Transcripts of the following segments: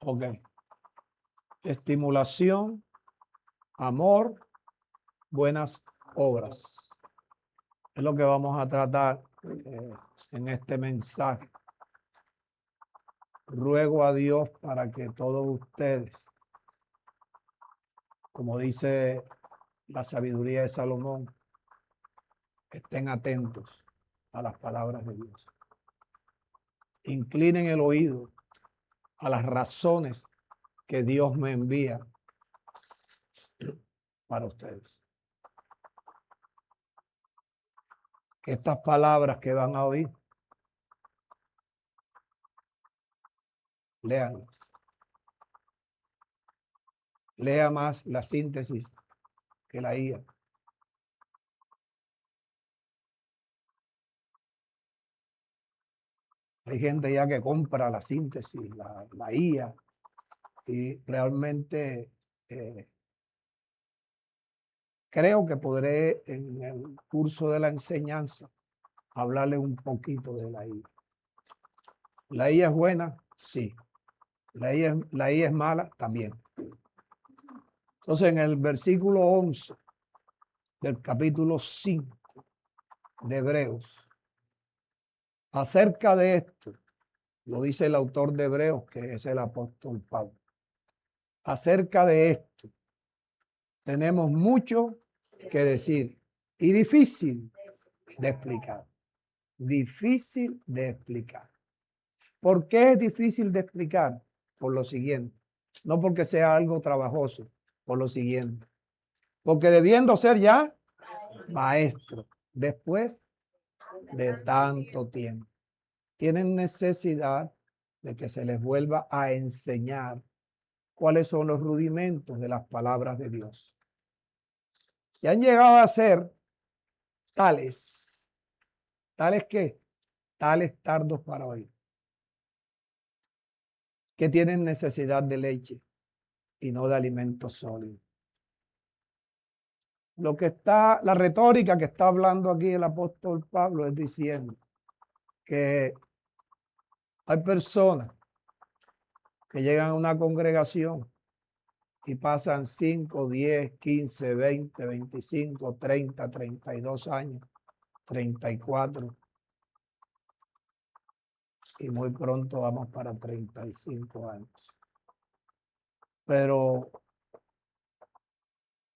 Ok. Estimulación, amor, buenas obras. Es lo que vamos a tratar en este mensaje. Ruego a Dios para que todos ustedes, como dice la sabiduría de Salomón, estén atentos a las palabras de Dios. Inclinen el oído a las razones que Dios me envía para ustedes. Que estas palabras que van a oír, léanlas. Lea más la síntesis que la IA. Hay gente ya que compra la síntesis, la IA, y realmente creo que podré en el curso de la enseñanza hablarle un poquito de la IA. ¿La IA es buena? Sí. ¿La IA es mala? También. Entonces, en el versículo 11 del capítulo 5 de Hebreos, acerca de esto, lo dice el autor de Hebreos, que es el apóstol Pablo. Acerca de esto, tenemos mucho que decir y difícil de explicar. Difícil de explicar. ¿Por qué es difícil de explicar? Por lo siguiente. No porque sea algo trabajoso, por lo siguiente. Porque debiendo ser ya maestro, después de tanto tiempo, tienen necesidad de que se les vuelva a enseñar cuáles son los rudimentos de las palabras de Dios. Y han llegado a ser tales que, tales tardos para oír, que tienen necesidad de leche y no de alimento sólido. La retórica que está hablando aquí el apóstol Pablo es diciendo que hay personas que llegan a una congregación y pasan 5, 10, 15, 20, 25, 30, 32 años, 34, y muy pronto vamos para 35 años. Pero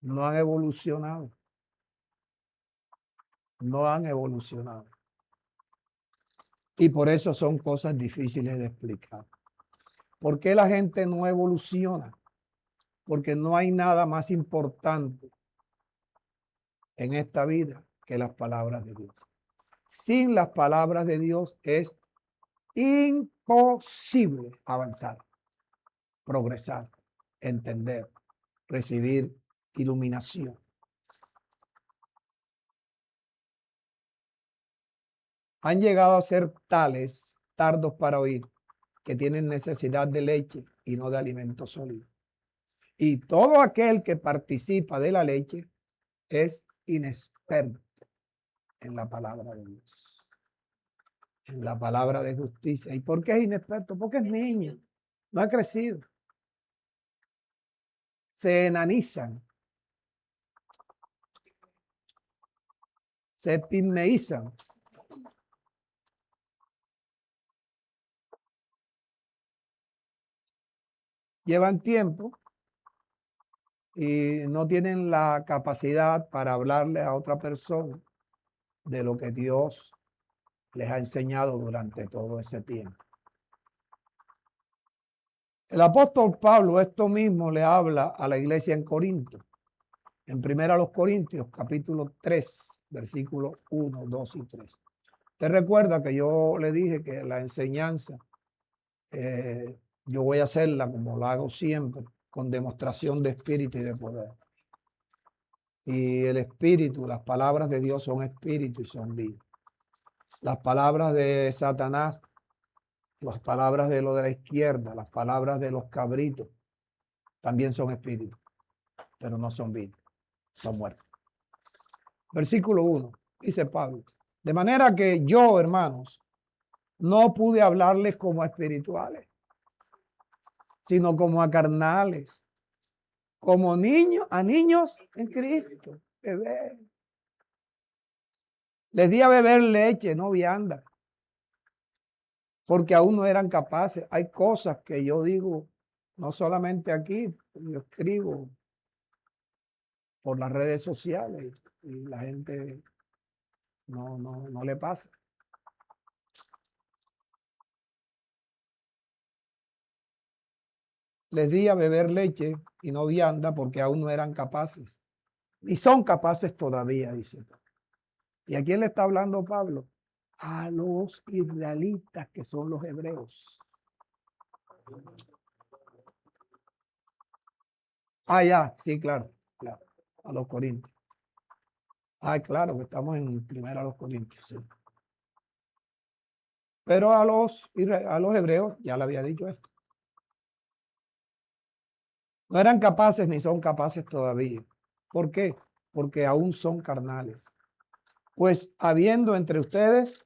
no han evolucionado. No han evolucionado. Y por eso son cosas difíciles de explicar. ¿Por qué la gente no evoluciona? Porque no hay nada más importante en esta vida que las palabras de Dios. Sin las palabras de Dios es imposible avanzar, progresar, entender, recibir iluminación. Han llegado a ser tales, tardos para oír, que tienen necesidad de leche y no de alimento sólido. Y todo aquel que participa de la leche es inexperto en la palabra de Dios, en la palabra de justicia. ¿Y por qué es inexperto? Porque es niño, no ha crecido. Se enanizan, se pigmeizan. Llevan tiempo y no tienen la capacidad para hablarle a otra persona de lo que Dios les ha enseñado durante todo ese tiempo. El apóstol Pablo esto mismo le habla a la iglesia en Corinto. En 1 Corintios, capítulo 3, versículos 1, 2 y 3. Te recuerda que yo le dije que la enseñanza, yo voy a hacerla como lo hago siempre, con demostración de espíritu y de poder. Y el espíritu, las palabras de Dios son espíritu y son vida. Las palabras de Satanás, las palabras de lo de la izquierda, las palabras de los cabritos, también son espíritu, pero no son vida, son muertos. Versículo 1, dice Pablo, de manera que yo, hermanos, no pude hablarles como a espirituales, sino como a carnales, como niños, a niños en Cristo. Bebé. Les di a beber leche, no vianda, porque aún no eran capaces. Hay cosas que yo digo, no solamente aquí, yo escribo por las redes sociales y la gente no le pasa. Les di a beber leche y no vianda porque aún no eran capaces. Y son capaces todavía, dice. ¿Y a quién le está hablando Pablo? A los israelitas, que son los hebreos. Ah, ya, sí, claro, claro. A los corintios. Ah, claro, que estamos en primera a los corintios, sí. Pero a los hebreos, ya le había dicho esto. No eran capaces ni son capaces todavía. ¿Por qué? Porque aún son carnales. Pues habiendo entre ustedes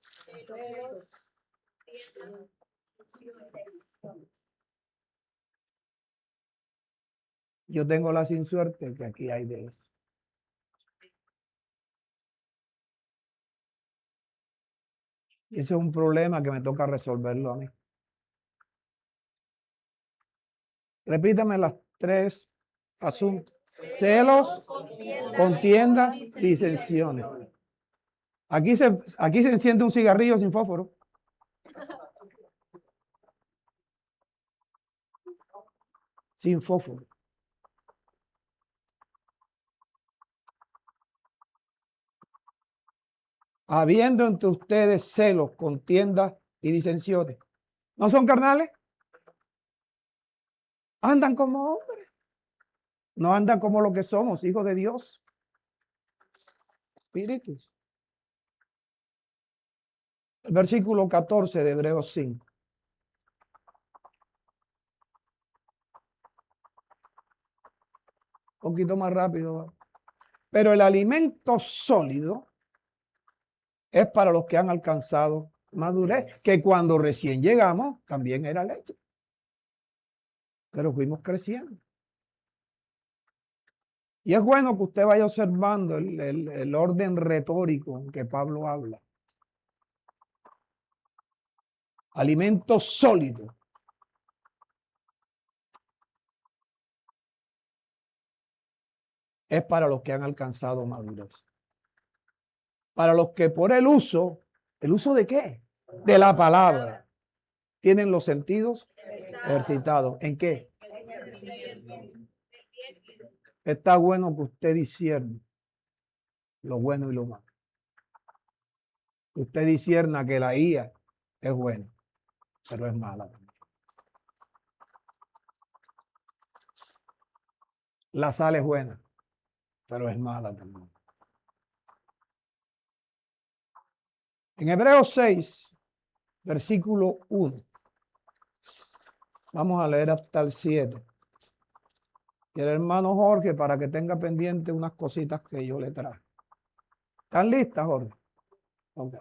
yo tengo la sin suerte que aquí hay de eso. Y ese es un problema que me toca resolverlo a mí. Repítame las tres asuntos. Celos, contiendas, disensiones. Aquí se enciende un cigarrillo sin fósforo. Sin fósforo. Habiendo entre ustedes celos, contiendas y disensiones. ¿No son carnales? Andan como hombres. No andan como lo que somos, hijos de Dios. Espíritus. El versículo 14 de Hebreos 5. Un poquito más rápido. Pero el alimento sólido es para los que han alcanzado madurez, que cuando recién llegamos también era leche. Pero fuimos creciendo. Y es bueno que usted vaya observando el orden retórico en que Pablo habla. Alimento sólido. Es para los que han alcanzado madurez. Para los que por ¿el uso de qué? De la palabra. Tienen los sentidos ejercitados. ¿En qué? Está bueno que usted discierna lo bueno y lo malo. Usted discierna que la IA es buena, pero es mala también. La sal es buena, pero es mala también. En Hebreos 6, versículo 1. Vamos a leer hasta el 7. Y el hermano Jorge, para que tenga pendiente unas cositas que yo le traje. ¿Están listas, Jorge? Okay.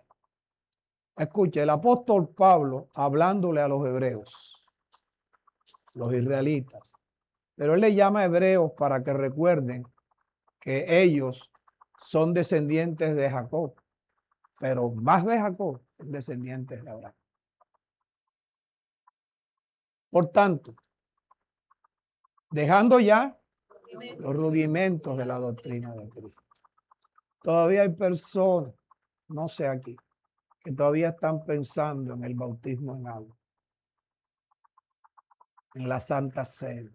Escuche, el apóstol Pablo hablándole a los hebreos, los israelitas. Pero él le llama hebreos para que recuerden que ellos son descendientes de Jacob, pero más de Jacob, descendientes de Abraham. Por tanto, dejando ya los rudimentos de la doctrina de Cristo. Todavía hay personas, no sé aquí, que todavía están pensando en el bautismo en agua, en la Santa Cena.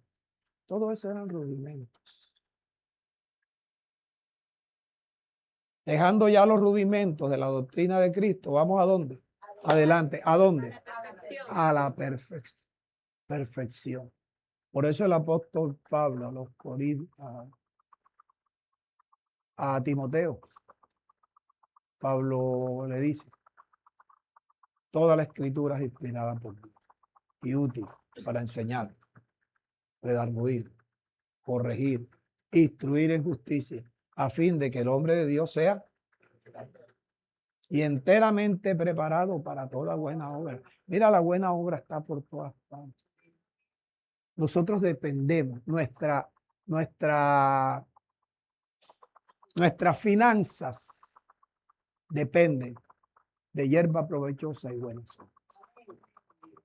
Todo eso eran rudimentos. Dejando ya los rudimentos de la doctrina de Cristo, ¿vamos a dónde? Adelante. ¿A dónde? A la perfección. Por eso el apóstol Pablo a Timoteo, Pablo le dice, toda la escritura es inspirada por Dios y útil para enseñar, redarguir, corregir, instruir en justicia, a fin de que el hombre de Dios sea y enteramente preparado para toda buena obra. Mira, la buena obra está por todas partes. Nosotros dependemos, nuestras finanzas dependen de hierba provechosa y buenas obras.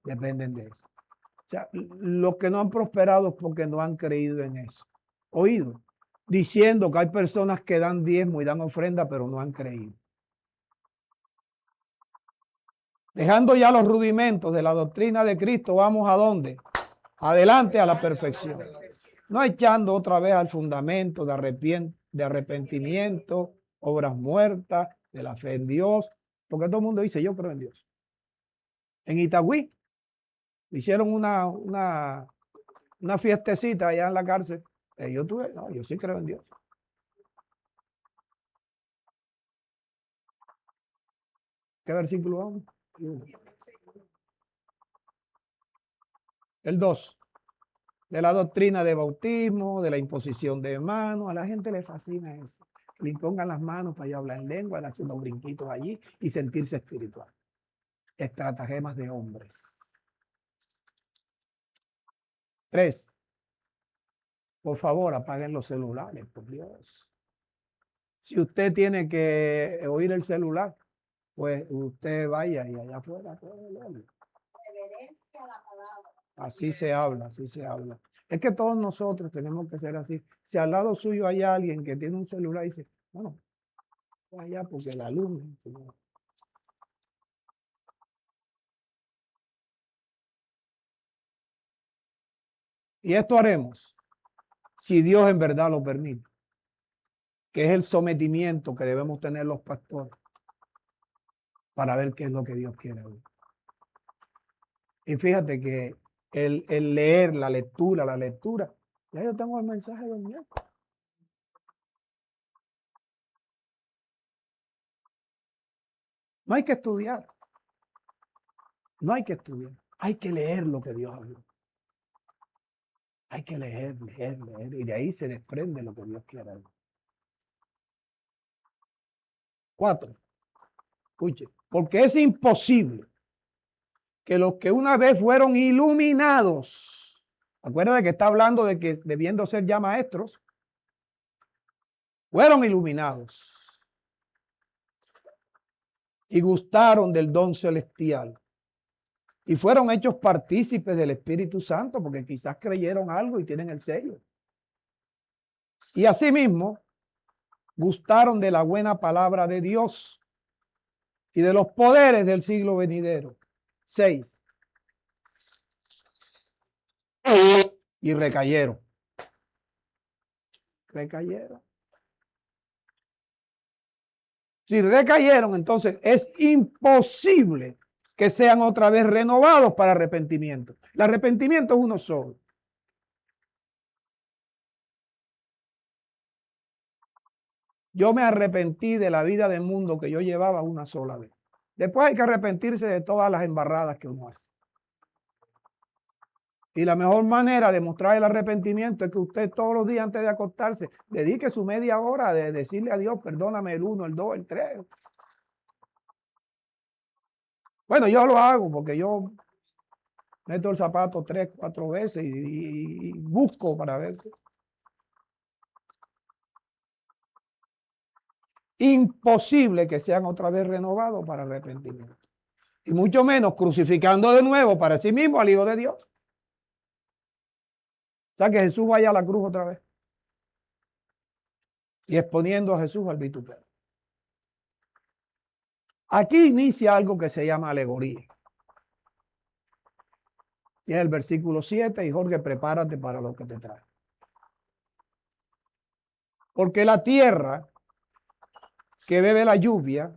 Dependen de eso. O sea, los que no han prosperado es porque no han creído en eso. Oído, diciendo que hay personas que dan diezmo y dan ofrenda, pero no han creído. Dejando ya los rudimentos de la doctrina de Cristo, ¿vamos a dónde? Adelante a la perfección. No echando otra vez al fundamento de arrepentimiento, obras muertas, de la fe en Dios, porque todo el mundo dice, yo creo en Dios. En Itagüí hicieron una fiestecita allá en la cárcel. Yo sí creo en Dios. ¿Qué versículo vamos? El 2. De la doctrina de bautismo, de la imposición de manos. A la gente le fascina eso. Le impongan las manos para yo hablar en lengua, hacer unos brinquitos allí y sentirse espiritual. Estratagemas de hombres. 3. Por favor, apaguen los celulares, por Dios. Si usted tiene que oír el celular, pues usted vaya y allá afuera. Así se habla, así se habla. Es que todos nosotros tenemos que ser así. Si al lado suyo hay alguien que tiene un celular y dice, bueno, allá porque la luz. Y esto haremos si Dios en verdad lo permite, que es el sometimiento que debemos tener los pastores para ver qué es lo que Dios quiere oír. Y fíjate que el leer, la lectura, ya yo tengo el mensaje del miércoles. No hay que estudiar. No hay que estudiar. Hay que leer lo que Dios habló. Hay que leer. Y de ahí se desprende lo que Dios quiere. 4. Escuche, porque es imposible que los que una vez fueron iluminados, acuérdate que está hablando de que debiendo ser ya maestros, fueron iluminados y gustaron del don celestial y fueron hechos partícipes del Espíritu Santo porque quizás creyeron algo y tienen el sello. Y asimismo, gustaron de la buena palabra de Dios y de los poderes del siglo venidero. 6. Y recayeron. Si recayeron, entonces es imposible que sean otra vez renovados para arrepentimiento. El arrepentimiento es uno solo. Yo me arrepentí de la vida del mundo que yo llevaba una sola vez. Después hay que arrepentirse de todas las embarradas que uno hace. Y la mejor manera de mostrar el arrepentimiento es que usted todos los días antes de acostarse dedique su media hora de decirle a Dios, perdóname el 1, el 2, el 3. Bueno, yo lo hago porque yo meto el zapato 3, 4 veces y busco para ver. Imposible que sean otra vez renovados para arrepentimiento. Y mucho menos crucificando de nuevo para sí mismo al Hijo de Dios. O sea, que Jesús vaya a la cruz otra vez. Y exponiendo a Jesús al vituperio. Aquí inicia algo que se llama alegoría. Y es el versículo 7, y Jorge, prepárate para lo que te trae. Porque la tierra que bebe la lluvia,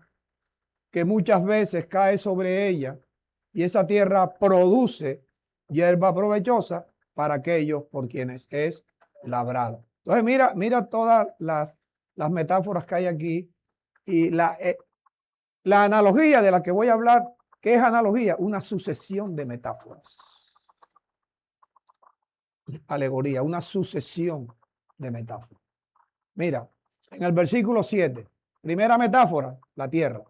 que muchas veces cae sobre ella, y esa tierra produce hierba provechosa para aquellos por quienes es labrada. Entonces mira todas las metáforas que hay aquí y la analogía de la que voy a hablar. ¿Qué es analogía? Una sucesión de metáforas. Alegoría, una sucesión de metáforas. Mira, en el versículo 7, primera metáfora, la tierra.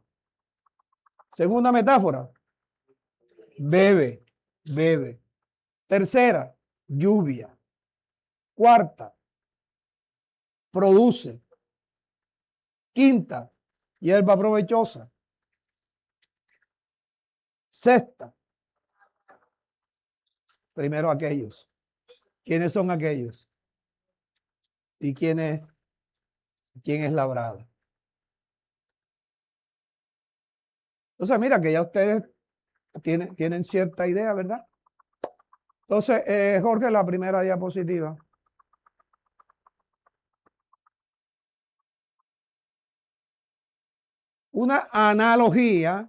Segunda metáfora, bebe. Tercera, lluvia. Cuarta, produce. Quinta, hierba provechosa. Sexta, primero aquellos. ¿Quiénes son aquellos? ¿Y quién es labrada? Entonces, mira que ya ustedes tienen cierta idea, ¿verdad? Entonces, Jorge, la primera diapositiva. Una analogía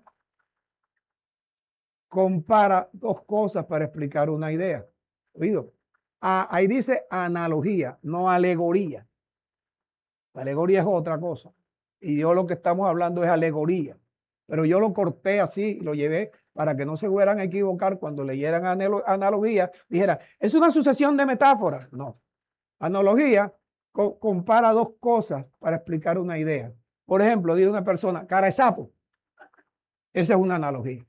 compara dos cosas para explicar una idea. ¿Oído? Ahí dice analogía, no alegoría. La alegoría es otra cosa. Y yo lo que estamos hablando es alegoría. Pero yo lo corté así y lo llevé para que no se fueran a equivocar cuando leyeran analogía. Dijera, es una sucesión de metáforas. No. Analogía compara dos cosas para explicar una idea. Por ejemplo, dice una persona, cara de sapo. Esa es una analogía.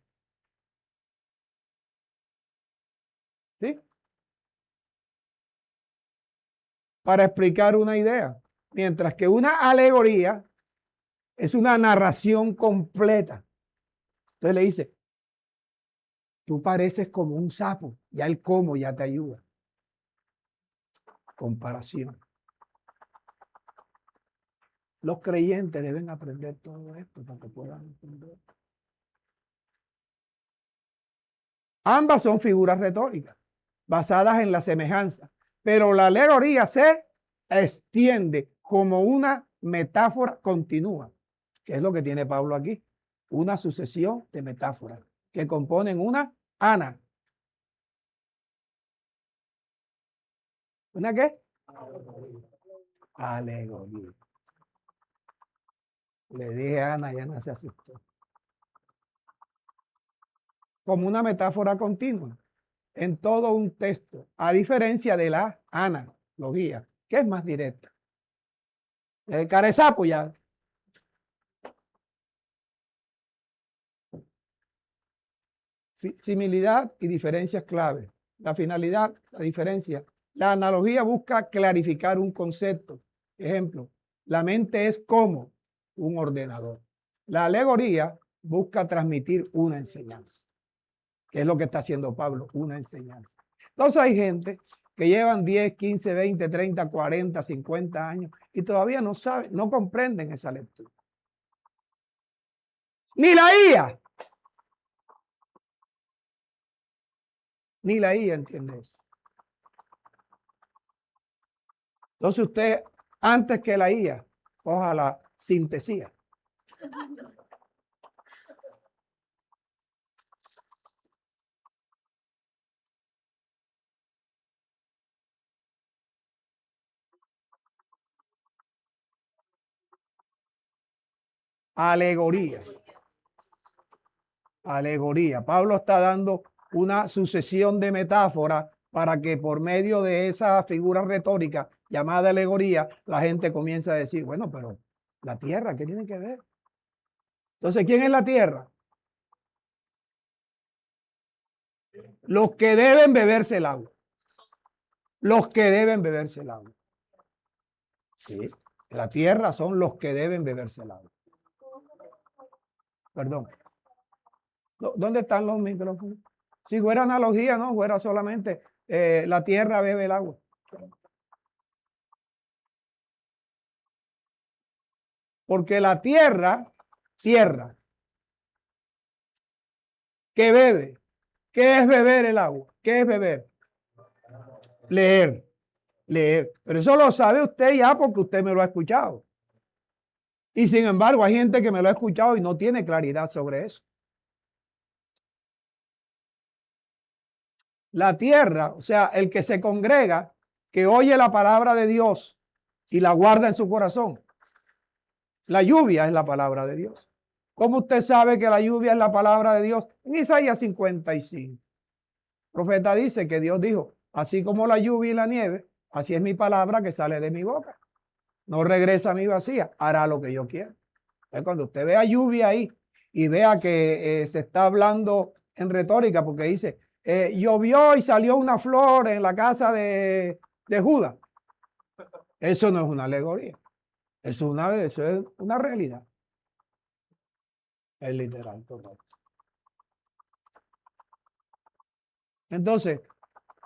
¿Sí? Para explicar una idea. Mientras que una alegoría es una narración completa. Entonces le dice, tú pareces como un sapo. Ya el cómo ya te ayuda. Comparación. Los creyentes deben aprender todo esto para que puedan entender. Ambas son figuras retóricas, basadas en la semejanza, pero la alegoría se extiende como una metáfora continua, que es lo que tiene Pablo aquí, una sucesión de metáforas que componen una ana. ¿Una qué? Alegoría. Le dije a Ana, ya no se asustó. Como una metáfora continua en todo un texto, a diferencia de la analogía, que es más directa. El carezapo ya. Similidad y diferencias clave. La finalidad, la diferencia. La analogía busca clarificar un concepto. Ejemplo, la mente es como un ordenador. La alegoría busca transmitir una enseñanza, que es lo que está haciendo Pablo, una enseñanza. Entonces hay gente que llevan 10, 15, 20, 30, 40, 50 años y todavía no saben, no comprenden esa lectura. Ni la IA. Ni la IA entiende eso. Entonces usted, antes que la IA, coja la sintesía. Alegoría. Alegoría. Pablo está dando una sucesión de metáforas para que por medio de esa figura retórica llamada alegoría, la gente comience a decir, bueno, pero la tierra, ¿qué tiene que ver? Entonces, ¿quién es la tierra? Los que deben beberse el agua. Los que deben beberse el agua. Sí, la tierra son los que deben beberse el agua. Perdón. ¿Dónde están los micrófonos? Si fuera analogía, no, fuera solamente la tierra bebe el agua. Porque la tierra, que bebe. ¿Qué es beber el agua? ¿Qué es beber? Leer. Pero eso lo sabe usted ya porque usted me lo ha escuchado. Y sin embargo, hay gente que me lo ha escuchado y no tiene claridad sobre eso. La tierra, o sea, el que se congrega, que oye la palabra de Dios y la guarda en su corazón. La lluvia es la palabra de Dios. ¿Cómo usted sabe que la lluvia es la palabra de Dios? En Isaías 55. El profeta dice que Dios dijo, así como la lluvia y la nieve, así es mi palabra que sale de mi boca. No regresa a mi vacía, hará lo que yo quiero. Entonces, cuando usted vea lluvia ahí y vea que se está hablando en retórica, porque dice, llovió y salió una flor en la casa de Judas. Eso no es una alegoría. Eso es una realidad. Es literal, correcto. Entonces,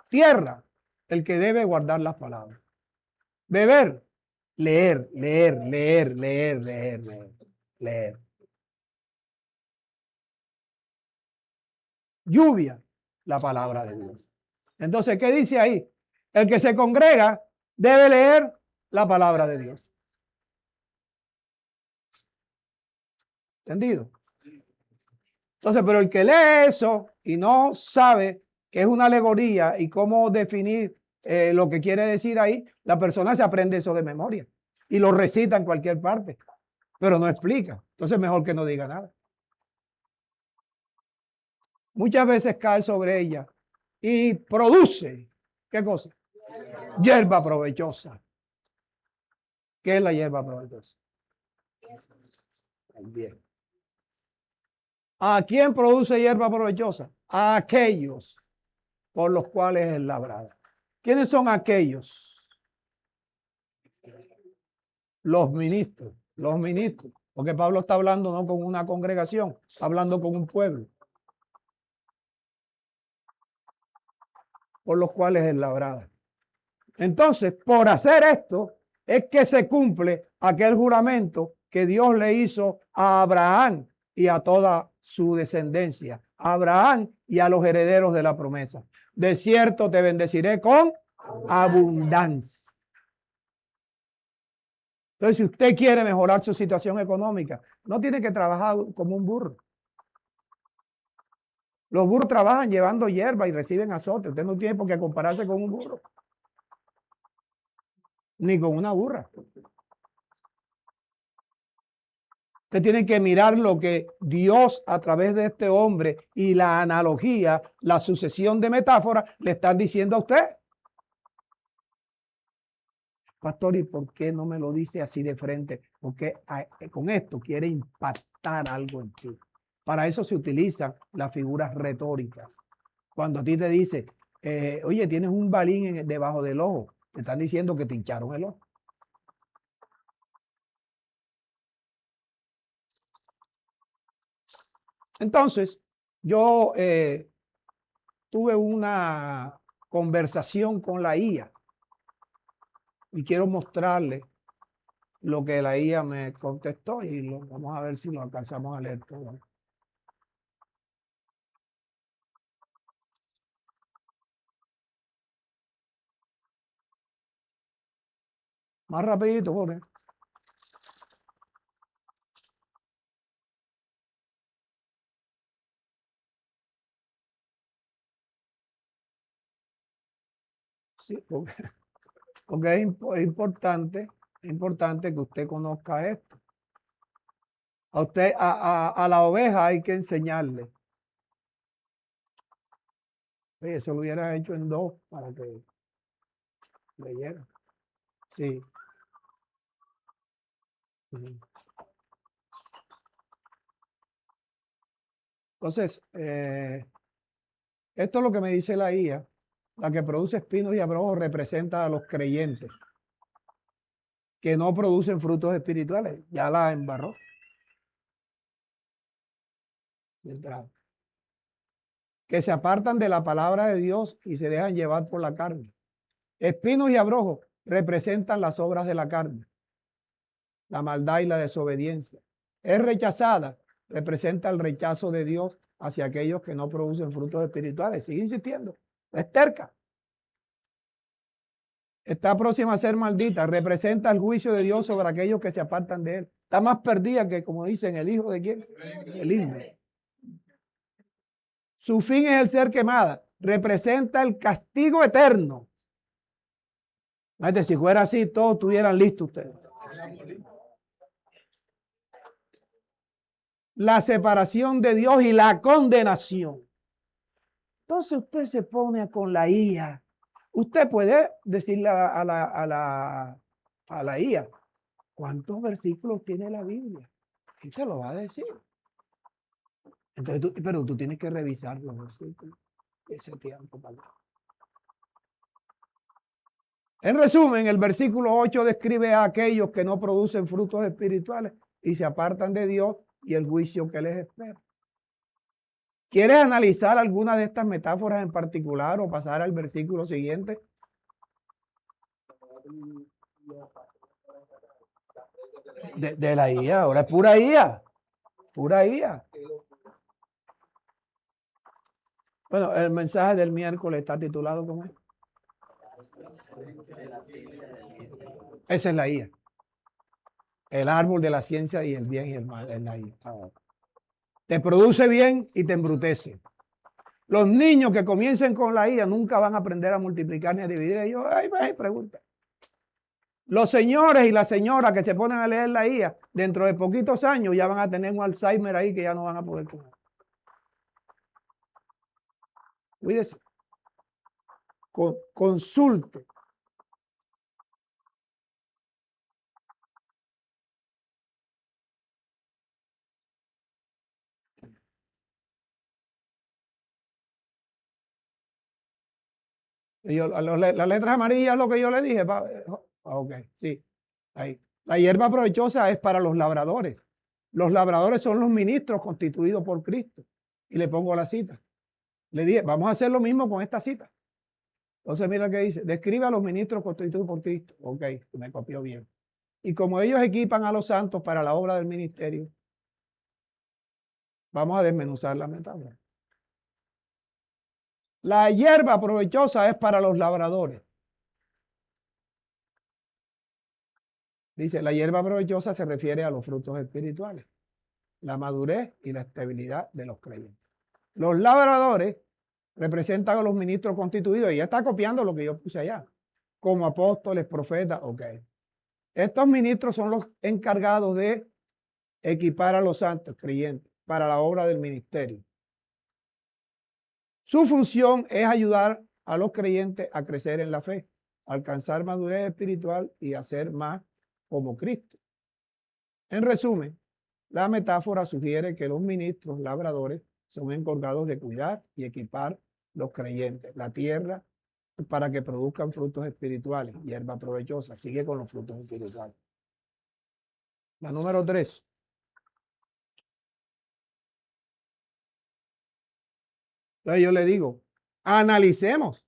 tierra, el que debe guardar las palabras. Beber, leer, leer, leer, leer, leer, leer, leer. Lluvia, la palabra de Dios. Entonces, ¿qué dice ahí? El que se congrega debe leer la palabra de Dios. ¿Entendido? Entonces, pero el que lee eso y no sabe que es una alegoría y cómo definir lo que quiere decir ahí, la persona se aprende eso de memoria y lo recita en cualquier parte, pero no explica. Entonces, mejor que no diga nada. Muchas veces cae sobre ella y produce, ¿qué cosa? Hierba provechosa. ¿Qué es la hierba provechosa? El bien. ¿A quién produce hierba provechosa? A aquellos por los cuales es labrada. ¿Quiénes son aquellos? Los ministros, los ministros. Porque Pablo está hablando no con una congregación, está hablando con un pueblo. Por los cuales es labrada. Entonces, por hacer esto, es que se cumple aquel juramento que Dios le hizo a Abraham y a toda su descendencia, a Abraham y a los herederos de la promesa. De cierto te bendeciré con abundancia. Entonces, si usted quiere mejorar su situación económica, no tiene que trabajar como un burro. Los burros trabajan llevando hierba y reciben azote. Usted no tiene por qué compararse con un burro, ni con una burra. Usted tiene que mirar lo que Dios a través de este hombre y la analogía, la sucesión de metáforas le están diciendo a usted. Pastor, ¿y por qué no me lo dice así de frente? Porque con esto quiere impactar algo en ti. Para eso se utilizan las figuras retóricas. Cuando a ti te dice, oye, tienes un balín debajo del ojo, te están diciendo que te hincharon el ojo. Entonces, yo tuve una conversación con la IA y quiero mostrarle lo que la IA me contestó y vamos a ver si lo alcanzamos a leer todo. Más rapidito, Jorge. Sí, porque es importante que usted conozca esto. A usted, a la oveja hay que enseñarle. Oye, eso lo hubiera hecho en 2 para que leyera. Sí. Entonces, esto es lo que me dice la IA. La que produce espinos y abrojos representa a los creyentes que no producen frutos espirituales. Ya la embarró. Que se apartan de la palabra de Dios y se dejan llevar por la carne. Espinos y abrojos representan las obras de la carne, la maldad y la desobediencia. Es rechazada, representa el rechazo de Dios hacia aquellos que no producen frutos espirituales. Sigue insistiendo, es terca. Está próxima a ser maldita, representa el juicio de Dios sobre aquellos que se apartan de él. Está más perdida que, como dicen, el hijo de quién, el hijo. Su fin es el ser quemada, representa el castigo eterno. Si fuera así, todos estuvieran listos ustedes. La separación de Dios y la condenación. Entonces usted se pone con la IA. Usted puede decirle a la IA, ¿cuántos versículos tiene la Biblia? ¿Quién te lo va a decir? Entonces pero tú tienes que revisar los versículos. ese tiempo para acá. En resumen, el versículo 8 describe a aquellos que no producen frutos espirituales y se apartan de Dios y el juicio que les espera. ¿Quieres analizar alguna de estas metáforas en particular o pasar al versículo siguiente? De la IA, ahora es pura IA. Pura IA. Bueno, el mensaje del miércoles está titulado ¿cómo es? Esa es la IA. El árbol de la ciencia y el bien y el mal es la IA. Te produce bien y te embrutece. Los niños que comiencen con la IA nunca van a aprender a multiplicar ni a dividir. Ellos, ay, pregunta. Los señores y las señoras que se ponen a leer la IA, dentro de poquitos años ya van a tener un Alzheimer ahí que ya no van a poder comer. Cuídese. Consulte. Las letras amarillas, lo que yo le dije. Ok, sí. Ahí. La hierba provechosa es para los labradores. Los labradores son los ministros constituidos por Cristo. Y le pongo la cita. Le dije, vamos a hacer lo mismo con esta cita. Entonces, mira qué dice. Describe a los ministros constituidos por Cristo. Ok, me copió bien. Y como ellos equipan a los santos para la obra del ministerio, vamos a desmenuzar la metáfora. La hierba provechosa es para los labradores. Dice, la hierba provechosa se refiere a los frutos espirituales, la madurez y la estabilidad de los creyentes. Los labradores representan a los ministros constituidos, y ya está copiando lo que yo puse allá, como apóstoles, profetas, ok. Estos ministros son los encargados de equipar a los santos creyentes para la obra del ministerio. Su función es ayudar a los creyentes a crecer en la fe, alcanzar madurez espiritual y hacer más como Cristo. En resumen, la metáfora sugiere que los ministros labradores son encargados de cuidar y equipar los creyentes, la tierra, para que produzcan frutos espirituales, hierba provechosa. Sigue con los frutos espirituales. La número 3. Entonces yo le digo, analicemos.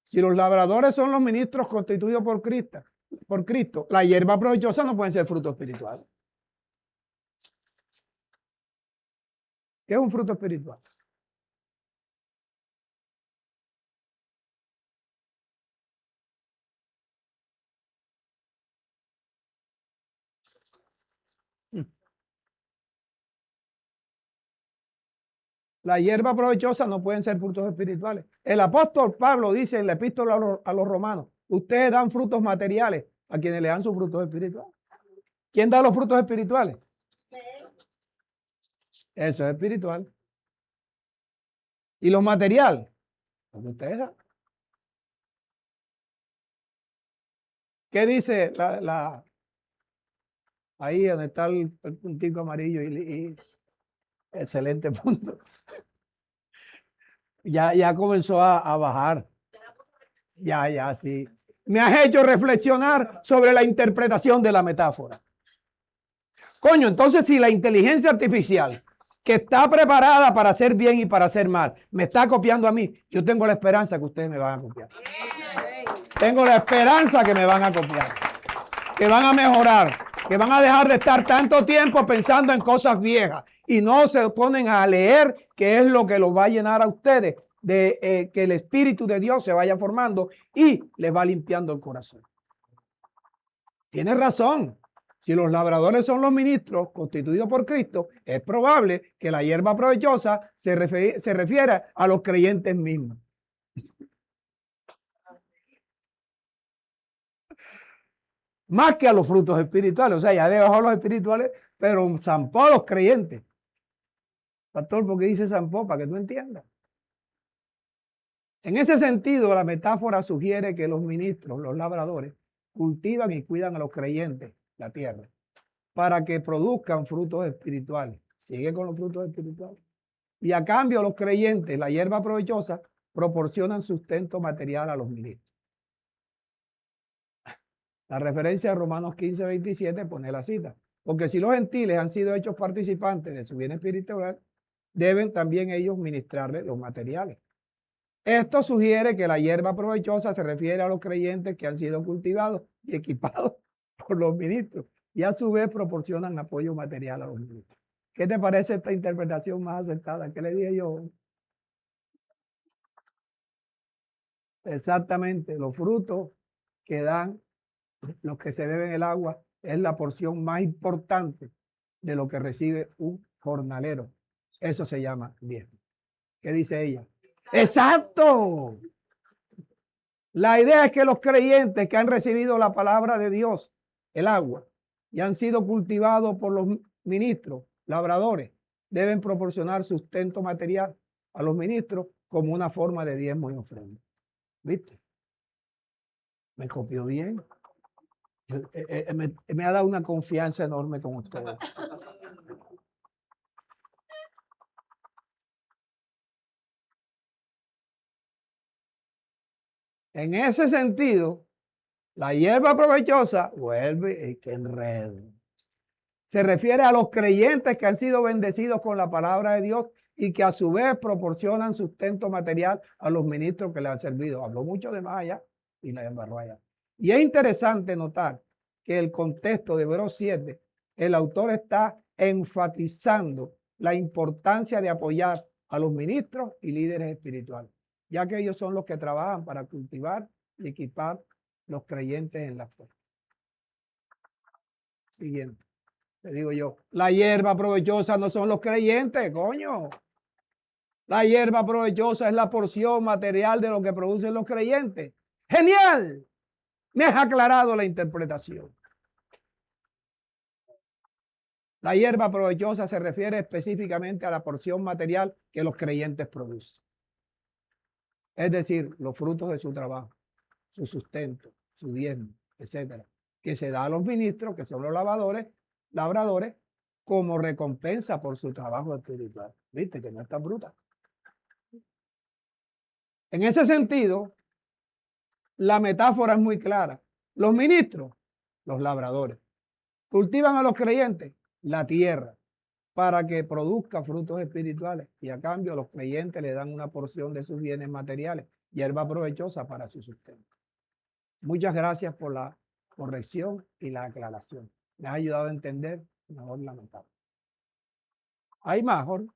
Si los labradores son los ministros constituidos por Cristo, la hierba provechosa no pueden ser frutos espirituales. ¿Qué es un fruto espiritual? La hierba provechosa no pueden ser frutos espirituales. El apóstol Pablo dice en la epístola a los romanos, ustedes dan frutos materiales a quienes le dan sus frutos espirituales. ¿Quién da los frutos espirituales? Eso es espiritual. ¿Y los materiales? Lo que ustedes dan. ¿Qué dice ahí donde está el puntico amarillo y excelente punto? Ya comenzó a bajar. Ya, sí. Me has hecho reflexionar sobre la interpretación de la metáfora. Coño, entonces si la inteligencia artificial que está preparada para hacer bien y para hacer mal me está copiando a mí, yo tengo la esperanza que ustedes me van a copiar. Tengo la esperanza que me van a copiar, que van a mejorar, que van a dejar de estar tanto tiempo pensando en cosas viejas y no se ponen a leer, que es lo que los va a llenar a ustedes de que el Espíritu de Dios se vaya formando y les va limpiando el corazón. Tienes razón. Si los labradores son los ministros constituidos por Cristo, es probable que la hierba provechosa se refiera a los creyentes mismos. Más que a los frutos espirituales. O sea, ya le bajó los espirituales, pero zampó a los creyentes. Pastor, ¿por qué dice zampó? Para que tú entiendas. En ese sentido, la metáfora sugiere que los ministros, los labradores, cultivan y cuidan a los creyentes, la tierra, para que produzcan frutos espirituales. Sigue con los frutos espirituales. Y a cambio, los creyentes, la hierba provechosa, proporcionan sustento material a los ministros. La referencia de Romanos 15, 27 pone la cita. Porque si los gentiles han sido hechos participantes de su bien espiritual, deben también ellos ministrarles los materiales. Esto sugiere que la hierba provechosa se refiere a los creyentes que han sido cultivados y equipados por los ministros y a su vez proporcionan apoyo material a los ministros. ¿Qué te parece esta interpretación más acertada? ¿Qué le dije yo? Exactamente, los frutos que dan los que se beben el agua es la porción más importante de lo que recibe un jornalero. Eso se llama diezmo. ¿Qué dice ella? ¡Exacto! La idea es que los creyentes que han recibido la palabra de Dios, el agua, y han sido cultivados por los ministros, labradores, deben proporcionar sustento material a los ministros como una forma de diezmo y ofrenda. ¿Viste? Me copió bien. Me ha dado una confianza enorme con ustedes. En ese sentido, la hierba provechosa, vuelve, que enredo. Se refiere a los creyentes que han sido bendecidos con la palabra de Dios y que a su vez proporcionan sustento material a los ministros que le han servido. Habló mucho de más allá y la embarró allá. Y es interesante notar que el contexto de Hebreos 7, el autor está enfatizando la importancia de apoyar a los ministros y líderes espirituales, ya que ellos son los que trabajan para cultivar y equipar los creyentes en la fe. Siguiente. Le digo yo, la hierba provechosa no son los creyentes, coño. La hierba provechosa es la porción material de lo que producen los creyentes. ¡Genial! Me has aclarado la interpretación. La hierba provechosa se refiere específicamente a la porción material que los creyentes producen. Es decir, los frutos de su trabajo, su sustento, su diezmo, etcétera, que se da a los ministros, que son los labradores, como recompensa por su trabajo espiritual. ¿Viste que no es tan bruta? En ese sentido, la metáfora es muy clara. Los ministros, los labradores, cultivan a los creyentes la tierra para que produzca frutos espirituales y a cambio los creyentes le dan una porción de sus bienes materiales, hierba provechosa para su sustento. Muchas gracias por la corrección y la aclaración. Me ha ayudado a entender mejor la metáfora. Hay más, Jorge.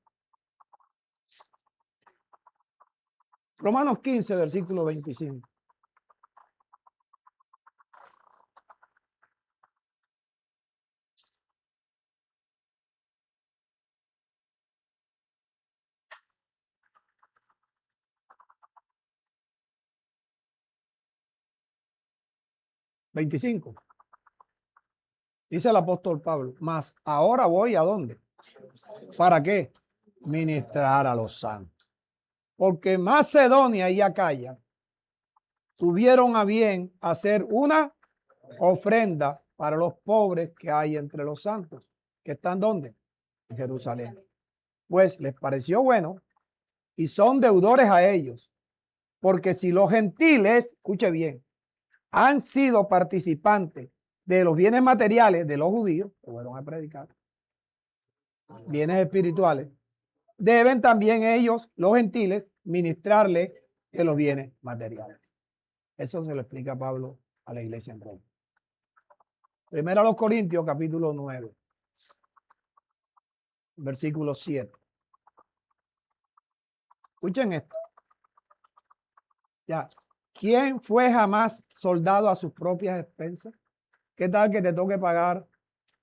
Romanos 15, versículo 25. Dice el apóstol Pablo, mas ahora voy ¿a dónde? ¿Para qué? Ministrar a los santos. Porque Macedonia y Acaya tuvieron a bien hacer una ofrenda para los pobres que hay entre los santos. ¿Que están dónde? En Jerusalén. Pues les pareció bueno y son deudores a ellos. Porque si los gentiles, escuche bien, han sido participantes de los bienes materiales de los judíos, que fueron a predicar, bienes espirituales, deben también ellos, los gentiles, ministrarle de los bienes materiales. Eso se lo explica Pablo a la iglesia en Roma. Primero a los Corintios, capítulo 9, versículo 7. Escuchen esto. Ya. ¿Quién fue jamás soldado a sus propias expensas? ¿Qué tal que te toque pagar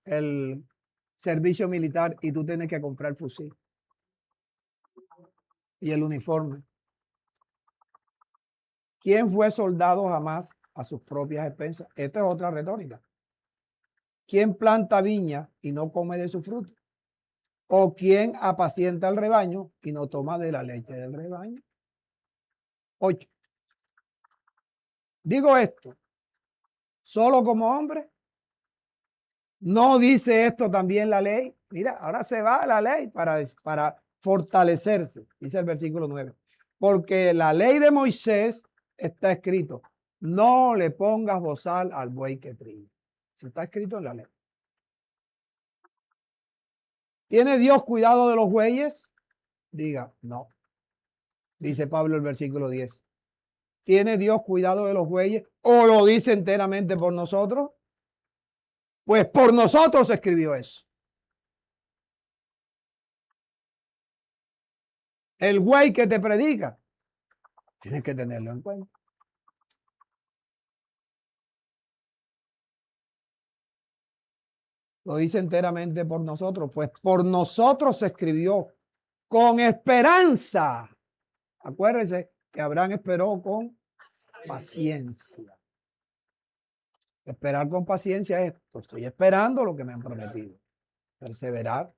el servicio militar y tú tienes que comprar el fusil y el uniforme? ¿Quién fue soldado jamás a sus propias expensas? Esta es otra retórica. ¿Quién planta viña y no come de su fruto? ¿O quién apacienta el rebaño y no toma de la leche del rebaño? 8. Digo esto, solo como hombre. ¿No dice esto también la ley? Mira, ahora se va la ley para fortalecerse, dice el versículo 9. porque la ley de Moisés está escrito, no le pongas bozal al buey que trilla. Eso está escrito en la ley. ¿Tiene Dios cuidado de los bueyes? Diga, no. Dice Pablo el versículo 10. ¿Tiene Dios cuidado de los bueyes? ¿O lo dice enteramente por nosotros? Pues por nosotros escribió eso. El güey que te predica, tienes que tenerlo en cuenta. Lo dice enteramente por nosotros, pues por nosotros se escribió con esperanza. Acuérdense que Abraham esperó con paciencia. Esperar con paciencia es, estoy esperando lo que me han prometido. Perseverar.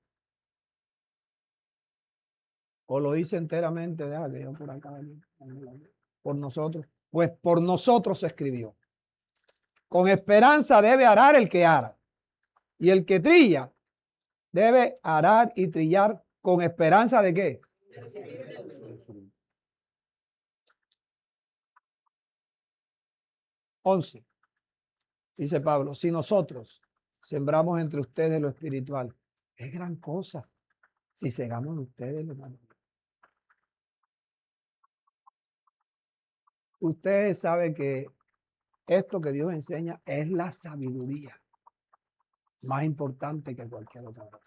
O lo dice enteramente, déjale yo por acá, por nosotros. Pues por nosotros se escribió. Con esperanza debe arar el que ara. Y el que trilla debe arar y trillar con esperanza de qué. 11. Dice Pablo, si nosotros sembramos entre ustedes lo espiritual, es gran cosa si segamos ustedes lo material. Ustedes saben que esto que Dios enseña es la sabiduría más importante que cualquier otra cosa.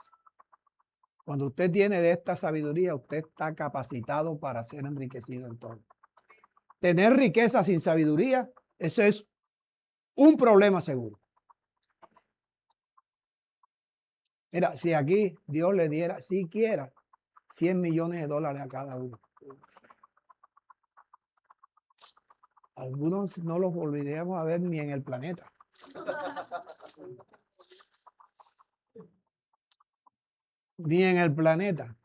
Cuando usted tiene de esta sabiduría, usted está capacitado para ser enriquecido en todo. Tener riqueza sin sabiduría, eso es un problema seguro. Mira, si aquí Dios le diera siquiera 100 millones de dólares a cada uno, algunos no los volveríamos a ver ni en el planeta. Ni en el planeta.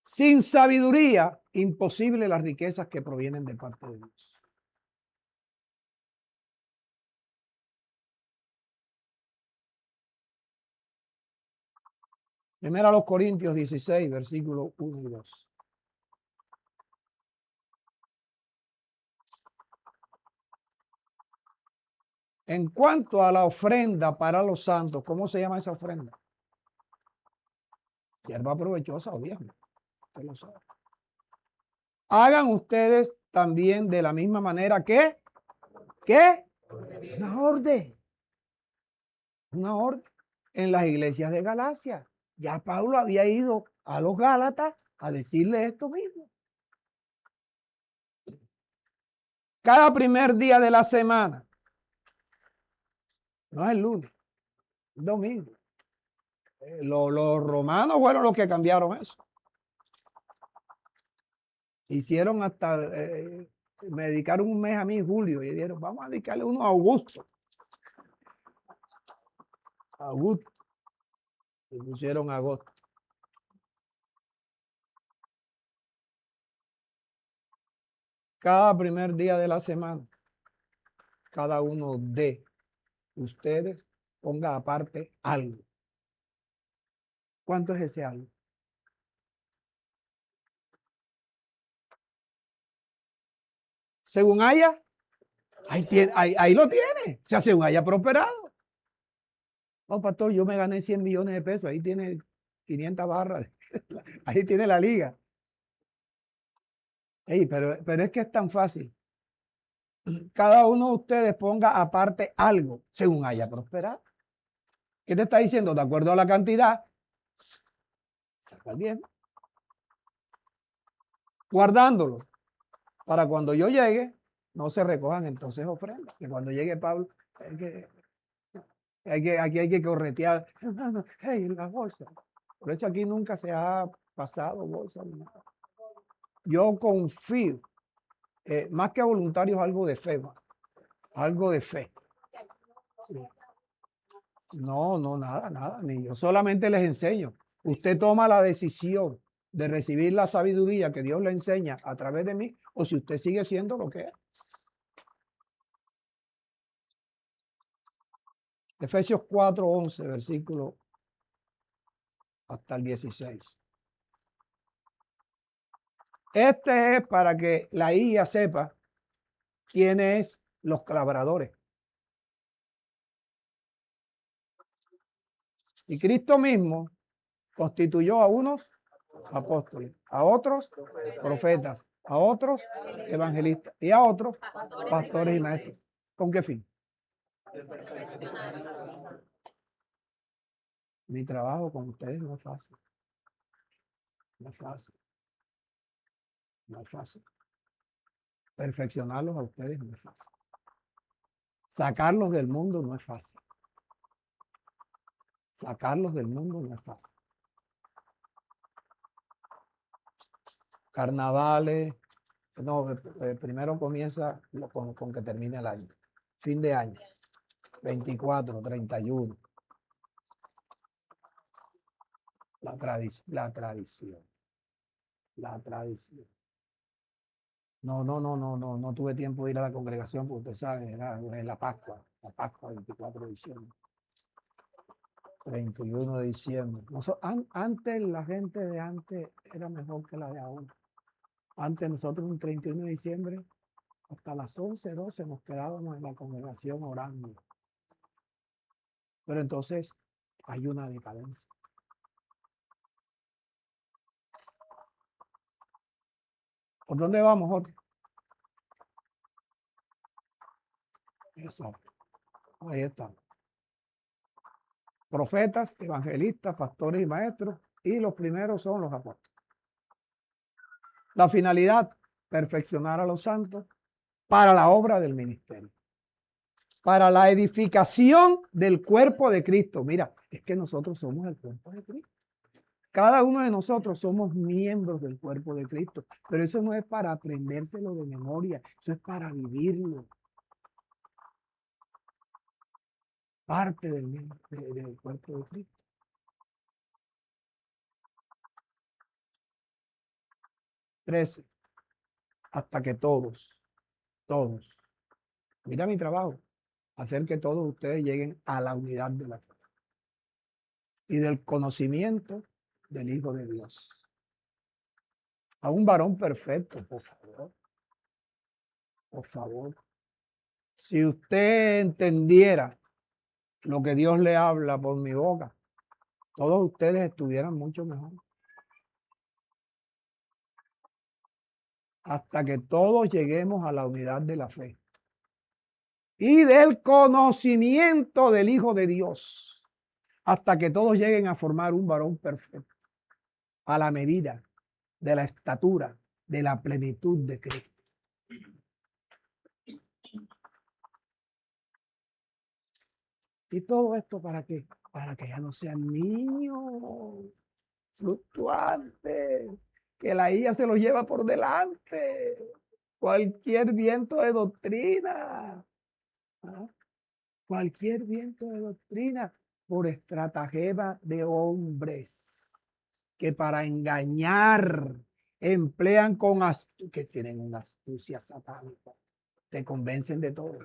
Sin sabiduría, imposible las riquezas que provienen de parte de Dios. Primero a los Corintios 16, versículos 1 y 2. En cuanto a la ofrenda para los santos, ¿cómo se llama esa ofrenda? Hierba provechosa o diezmo. Usted lo sabe. Hagan ustedes también de la misma manera que, ¿qué? Una orden. Una orden. En las iglesias de Galacia. Ya Pablo había ido a los Gálatas a decirle esto mismo. Cada primer día de la semana. No es el lunes, el domingo. Los romanos fueron los que cambiaron eso. Hicieron hasta, me dedicaron un mes a mí, julio, y dijeron, vamos a dedicarle uno a Augusto. Augusto. Y pusieron agosto. Cada primer día de la semana, cada uno de ustedes ponga aparte algo. ¿Cuánto es ese algo? Según haya, ahí lo tiene. O sea, según haya prosperado. No, pastor, yo me gané 100 millones de pesos. Ahí tiene 500 barras. Ahí tiene la liga. Ey, pero es que es tan fácil. Cada uno de ustedes ponga aparte algo según haya prosperado. ¿Qué te está diciendo? De acuerdo a la cantidad, saca el bien. Guardándolo para cuando yo llegue, no se recojan entonces ofrendas. Que cuando llegue Pablo, aquí hay que corretear. Hey, la bolsa. Por eso aquí nunca se ha pasado bolsa. Yo confío, más que a voluntarios, algo de fe, algo de fe. Sí. No, nada, ni yo solamente les enseño. Usted toma la decisión de recibir la sabiduría que Dios le enseña a través de mí, o si usted sigue siendo lo que es. Efesios 4:11, versículo hasta el 16. Este es para que la IA sepa quiénes los labradores. Y Cristo mismo constituyó a unos apóstoles, a otros profetas, a otros evangelistas y a otros pastores y maestros. ¿Con qué fin? Mi trabajo con ustedes no es fácil. No es fácil. No es fácil. Perfeccionarlos a ustedes no es fácil. Sacarlos del mundo no es fácil. Sacarlos del mundo no es fácil. Carnavales, no, primero comienza con que termine el año. Fin de año. 24, 31. La tradición. La tradición. La tradición. No tuve tiempo de ir a la congregación porque usted sabe, era la Pascua 24 de diciembre. 31 de diciembre. Antes, la gente de antes era mejor que la de ahora. Antes nosotros un 31 de diciembre, hasta las 11, 12 nos quedábamos en la congregación orando. Pero entonces hay una decadencia. ¿Por dónde vamos, Jorge? Exacto. Ahí está. Profetas, evangelistas, pastores y maestros. Y los primeros son los apóstoles. La finalidad, perfeccionar a los santos para la obra del ministerio. Para la edificación del cuerpo de Cristo. Mira, es que nosotros somos el cuerpo de Cristo. Cada uno de nosotros somos miembros del cuerpo de Cristo. Pero eso no es para aprendérselo de memoria. Eso es para vivirlo. Parte del cuerpo de Cristo. 13. Hasta que todos, mira mi trabajo, hacer que todos ustedes lleguen a la unidad de la fe y del conocimiento del Hijo de Dios. A un varón perfecto, por favor. Por favor. Si usted entendiera lo que Dios le habla por mi boca, todos ustedes estuvieran mucho mejor. Hasta que todos lleguemos a la unidad de la fe y del conocimiento del Hijo de Dios, hasta que todos lleguen a formar un varón perfecto, a la medida de la estatura de la plenitud de Cristo. ¿Y todo esto para qué? Para que ya no sean niños fluctuantes, que la IA se los lleva por delante. Cualquier viento de doctrina, ¿ah? Cualquier viento de doctrina por estratagema de hombres que para engañar emplean con astucia, que tienen una astucia satánica, te convencen de todo.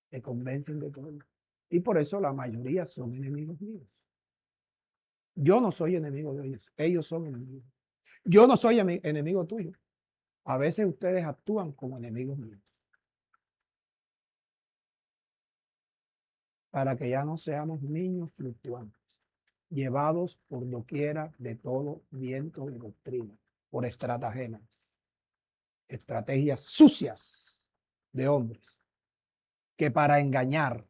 Te convencen de todo. Y por eso la mayoría son enemigos míos. Yo no soy enemigo de ellos, ellos son enemigos. Yo no soy enemigo tuyo. A veces ustedes actúan como enemigos míos. Para que ya no seamos niños fluctuantes, llevados por doquiera de todo viento de doctrina, por estratagemas, estrategias sucias de hombres, que para engañar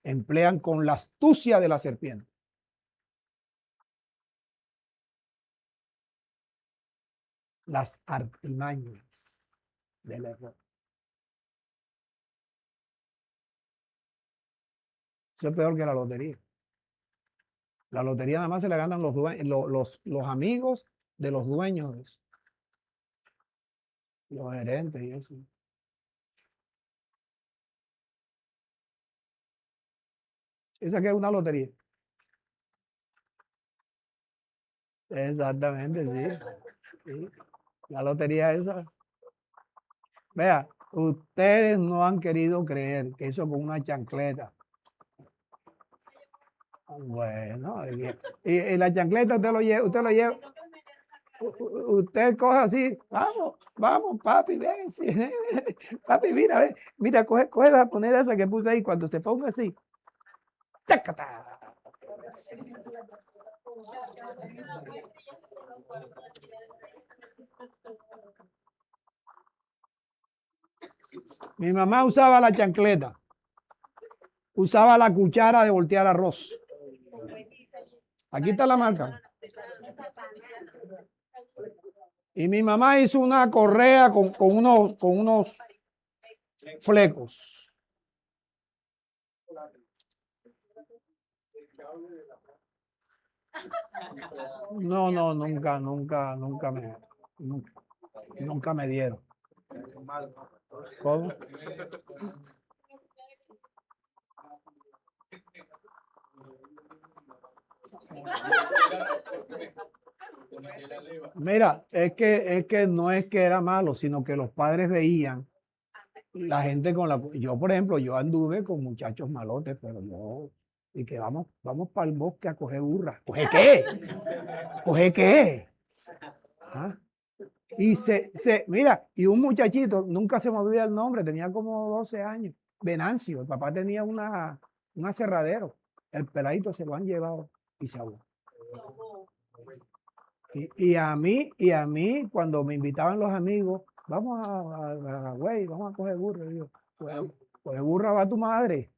emplean con la astucia de la serpiente. Las artimañas del error. Eso es peor que la lotería. La lotería nada más se la ganan los amigos de los dueños de eso. Los gerentes y eso. Esa que es una lotería. Exactamente, sí. La lotería esa. Vea, ustedes no han querido creer que eso con una chancleta. Bueno, y la chancleta usted lo lleva. Usted coge así, vamos, papi, ven. Sí. Papi, mira, coge la moneda esa que puse ahí, cuando se ponga así. ¡Chácata! Mi mamá usaba la chancleta, usaba la cuchara de voltear arroz. Aquí está la marca. Y mi mamá hizo una correa con unos flecos. No, nunca me dieron. ¿Cómo? Mira, es que no es que era malo, sino que los padres veían la gente con la... Yo, por ejemplo, yo anduve con muchachos malotes, pero yo... Y que vamos para el bosque a coger burras. ¿Coger qué? ¿Coger qué? ¿Ah? Y mira, y un muchachito, nunca se me olvida el nombre, tenía como 12 años, Venancio, el papá tenía un aserradero, el peladito se lo han llevado y se ahogó. Y a mí, cuando me invitaban los amigos, vamos vamos a coger burro, digo, pues burra va tu madre.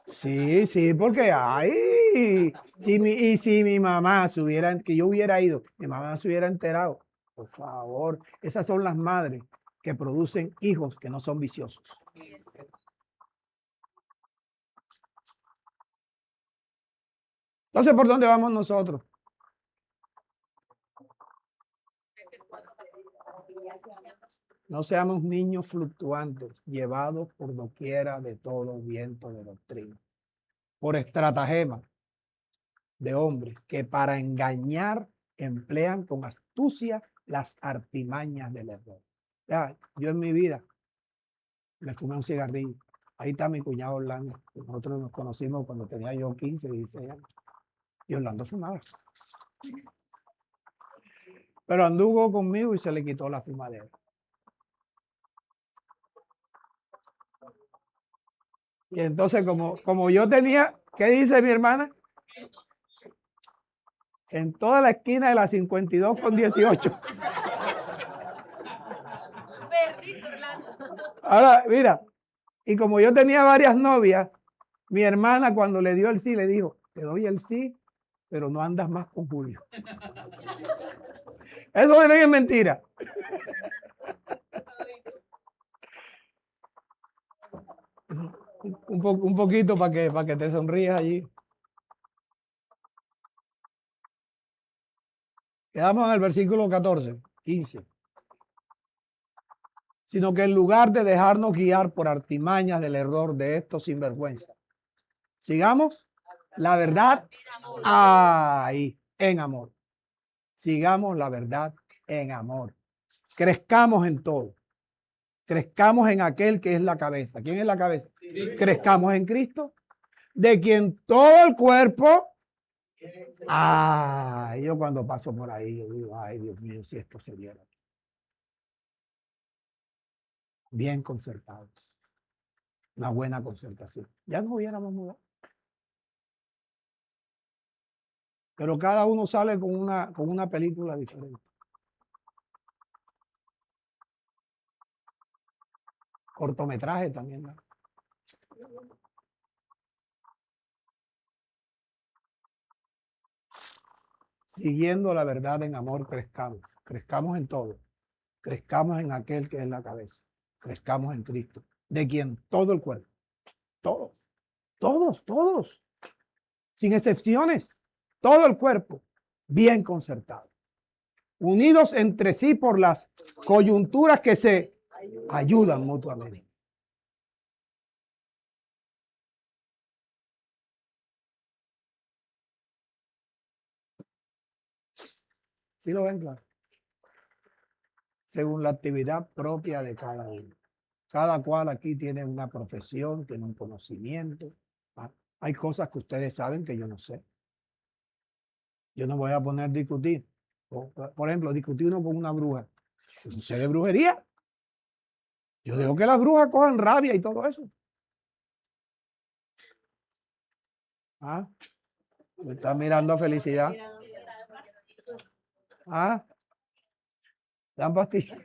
Sí, porque si mi mamá que yo hubiera ido, mi mamá se hubiera enterado. Por favor, esas son las madres que producen hijos que no son viciosos. Entonces, ¿por dónde vamos nosotros? No seamos niños fluctuantes, llevados por doquiera de todo viento de doctrina, por estratagema de hombres que para engañar emplean con astucia las artimañas del error. Ya, yo en mi vida me fumé un cigarrillo. Ahí está mi cuñado Orlando. Nosotros nos conocimos cuando tenía yo 15, 16 años. Y Orlando fumaba. Pero anduvo conmigo y se le quitó la fumadera. Y entonces, como yo tenía, ¿qué dice mi hermana? En toda la esquina de la 52 con 18. Ahora, mira, y como yo tenía varias novias, mi hermana cuando le dio el sí, le dijo, te doy el sí, pero no andas más con Julio. Eso también es mentira. Un poquito para que te sonrías allí. Quedamos en el versículo 14, 15. Sino que en lugar de dejarnos guiar por artimañas del error de estos sinvergüenza, sigamos la verdad ahí, en amor. Sigamos la verdad en amor. Crezcamos en todo. Crezcamos en aquel que es la cabeza. ¿Quién es la cabeza? Crezcamos en Cristo, de quien todo el cuerpo... yo cuando paso por ahí, yo digo, ay, Dios mío, si esto se diera. Bien concertados. Una buena concertación. Ya nos hubiéramos mudado. Pero cada uno sale con una película diferente. Cortometraje también, ¿no? Siguiendo la verdad en amor, crezcamos. Crezcamos en todo. Crezcamos en aquel que es la cabeza. Crezcamos en Cristo, de quien todo el cuerpo, todos, sin excepciones, todo el cuerpo, bien concertado, unidos entre sí por las coyunturas que se ayudan mutuamente. ¿Sí lo ven claro? Según la actividad propia de cada uno. Cada cual aquí tiene una profesión, tiene un conocimiento. Hay cosas que ustedes saben que yo no sé. Yo no voy a poner a discutir. Por ejemplo, discutir uno con una bruja. Yo no sé de brujería. Yo dejo que las brujas cojan rabia y todo eso. ¿Ah? Me está mirando a Felicidad. ¿Ah? Dan pastillas.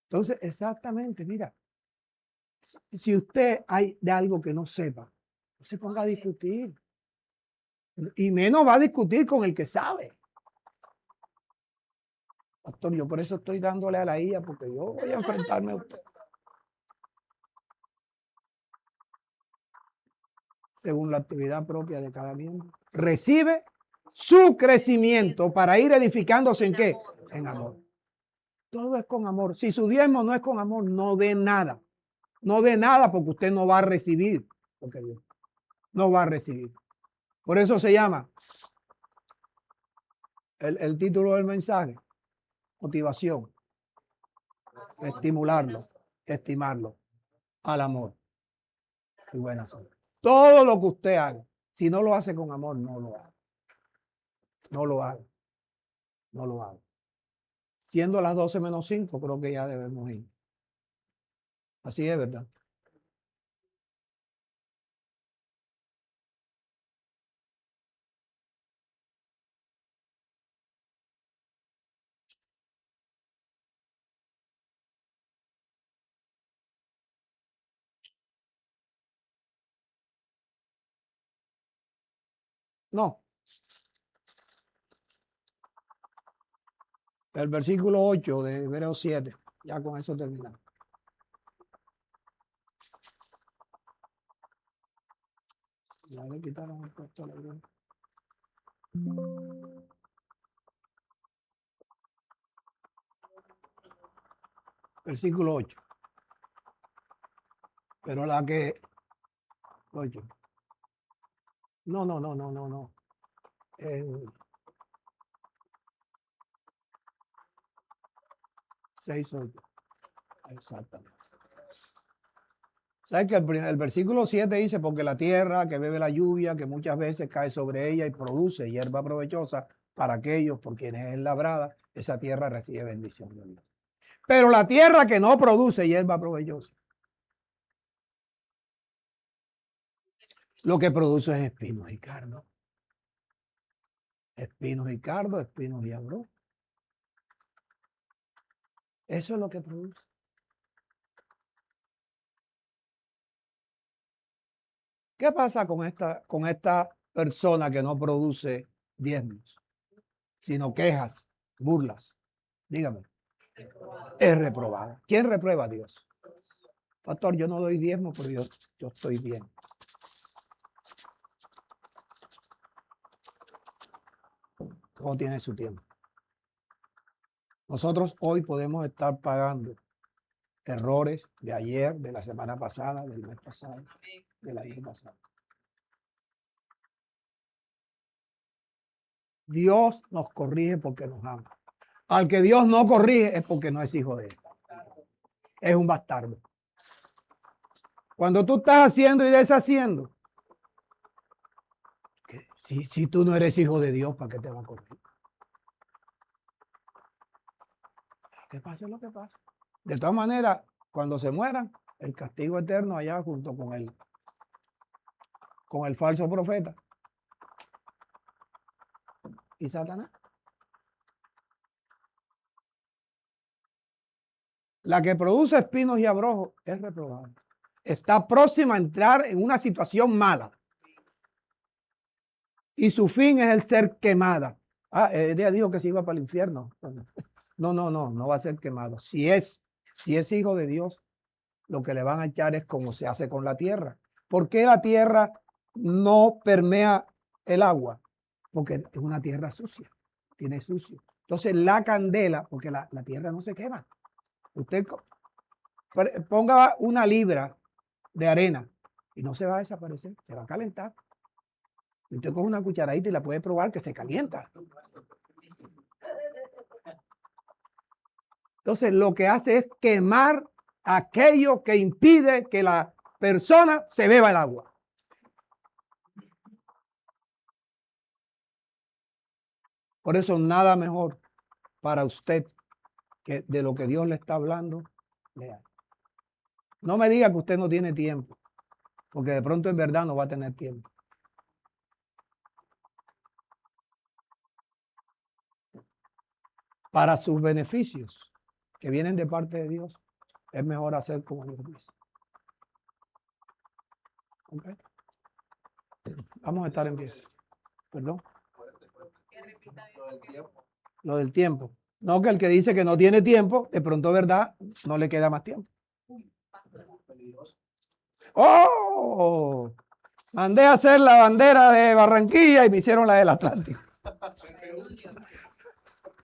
Entonces, exactamente, mira, si usted hay de algo que no sepa, no se ponga a discutir. Y menos va a discutir con el que sabe. Pastor, yo por eso estoy dándole a la IA, porque yo voy a enfrentarme a usted. Según la actividad propia de cada miembro. Recibe su crecimiento para ir edificándose ¿en qué? En amor. Todo es con amor. Si su diezmo no es con amor, no dé nada. No dé nada porque usted no va a recibir. Porque no va a recibir. Por eso se llama el título del mensaje, motivación, estimularlo, estimarlo al amor y buenas obras. Todo lo que usted haga, si no lo hace con amor, no lo haga. No lo haga. No lo haga. Siendo las 12 menos 5, creo que ya debemos ir. Así es, ¿verdad? No. El versículo 8 de Hebreos 7. Ya con eso terminamos. Ya le quitaron el puesto a la iglesia. Versículo 8. Pero la que... 8. No. 6, 8. Exactamente. ¿Sabes que el versículo 7 dice, porque la tierra que bebe la lluvia, que muchas veces cae sobre ella y produce hierba provechosa para aquellos por quienes es labrada, esa tierra recibe bendición de Dios. Pero la tierra que no produce hierba provechosa, lo que produce es espinos y cardos. Espinos y cardos, espinos y abrojos. Eso es lo que produce. ¿Qué pasa con esta persona que no produce diezmos, sino quejas, burlas? Dígame. Es reprobada. ¿Quién reprueba a Dios? Pastor, yo no doy diezmo, pero yo estoy bien. Todo tiene su tiempo. Nosotros hoy podemos estar pagando errores de ayer, de la semana pasada, del mes pasado, del año pasado. Dios nos corrige porque nos ama. Al que Dios no corrige es porque no es hijo de él. Es un bastardo. Cuando tú estás haciendo y deshaciendo, si tú no eres hijo de Dios, ¿para qué te va a corregir? Que pase lo que pase. De todas maneras, cuando se mueran, el castigo eterno allá junto con el falso profeta y Satanás. La que produce espinos y abrojos es reprobada. Está próxima a entrar en una situación mala. Y su fin es el ser quemada. Ella dijo que se iba para el infierno. No va a ser quemado. Si es hijo de Dios, lo que le van a echar es como se hace con la tierra. ¿Por qué la tierra no permea el agua? Porque es una tierra sucia, tiene sucio. Entonces la candela, porque la tierra no se quema. Usted ponga una libra de arena y no se va a desaparecer, se va a calentar. Y usted coge una cucharadita y la puede probar que se calienta. Entonces lo que hace es quemar aquello que impide que la persona se beba el agua. Por eso nada mejor para usted que de lo que Dios le está hablando. Lea. No me diga que usted no tiene tiempo, porque de pronto en verdad no va a tener tiempo. Para sus beneficios que vienen de parte de Dios, es mejor hacer como Dios dice. ¿Okay? Vamos a estar en pie. Perdón. Lo del tiempo. No, que el que dice que no tiene tiempo, de pronto, ¿verdad? No le queda más tiempo. ¡Oh! Mandé a hacer la bandera de Barranquilla y me hicieron la del Atlántico.